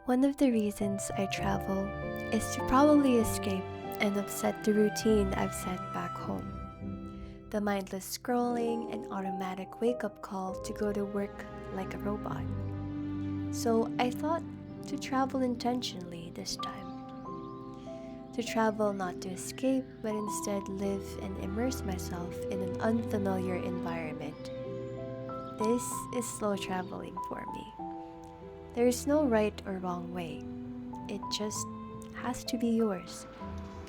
One of the reasons I travel is to probably escape and upset the routine I've set back home. The mindless scrolling and automatic wake up call to go to work like a robot. So I thought to travel intentionally this time. To travel not to escape, but instead live and immerse myself in an unfamiliar environment. This is slow traveling for me. There is no right or wrong way. It just has to be yours.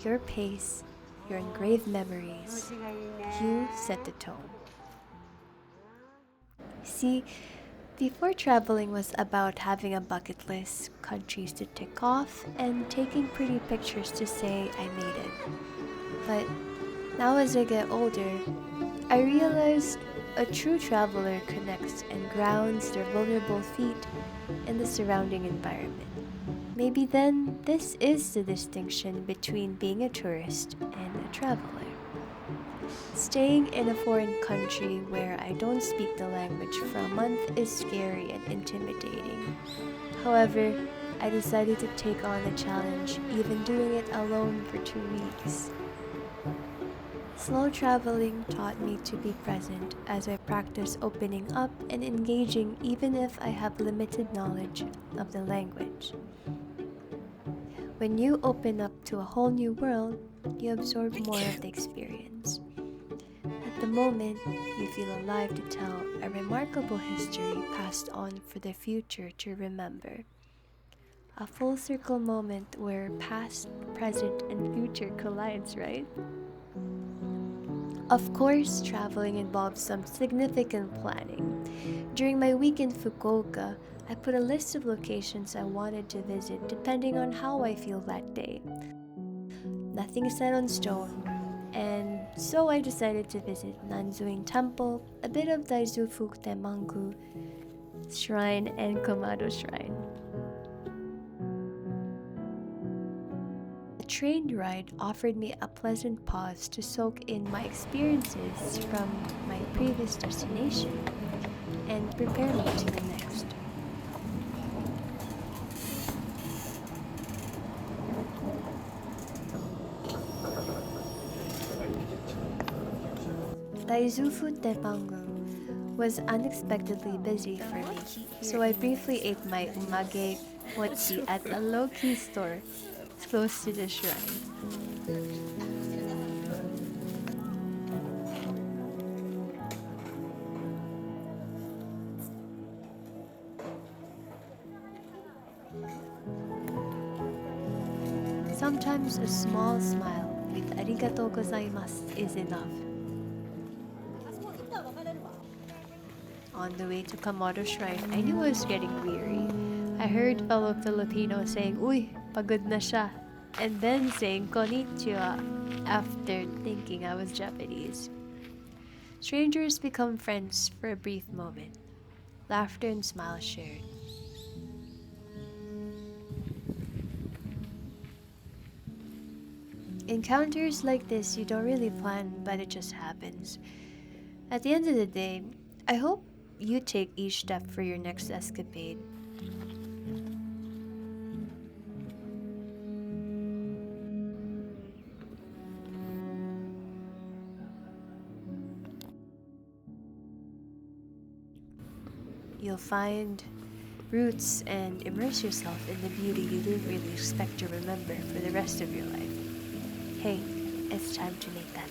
Your pace, your engraved memories. You set the tone. See, before traveling was about having a bucket list, countries to tick off, and taking pretty pictures to say I made it. But now as I get older, I realize a true traveler connects and grounds their vulnerable feet in the surrounding environment. Maybe then this is the distinction between being a tourist and a traveler. Staying in a foreign country where I don't speak the language for a month is scary and intimidating. However, I decided to take on the challenge, even doing it alone for 2 weeks. Slow traveling taught me to be present as I practice opening up and engaging even if I have limited knowledge of the language. When you open up to a whole new world, you absorb more of the experience. At the moment, you feel alive to tell a remarkable history passed on for the future to remember. A full circle moment where past, present, and future collides, right? Of course, traveling involves some significant planning. During my week in Fukuoka, I put a list of locations I wanted to visit depending on how I feel that day. Nothing is set on stone, and so I decided to visit Nanzuing Temple, a bit of Daizufu Temangu Shrine, and Kamado Shrine. The train ride offered me a pleasant pause to soak in my experiences from my previous destination and prepare me to the next. Daizufu Tepangu was unexpectedly busy for me, so I briefly ate my umage mochi at a low-key store close to the shrine. Sometimes a small smile with arigatou gozaimasu is enough. On the way to Kamado Shrine, I knew I was getting weary. I heard fellow Filipinos saying, "Uy, pagod na siya," and then saying konnichiwa after thinking I was Japanese. Strangers become friends for a brief moment. Laughter and smiles shared. Encounters like this you don't really plan, but it just happens. At the end of the day, I hope you take each step for your next escapade. You'll find roots and immerse yourself in the beauty you didn't really expect to remember for the rest of your life. Hey, it's time to make that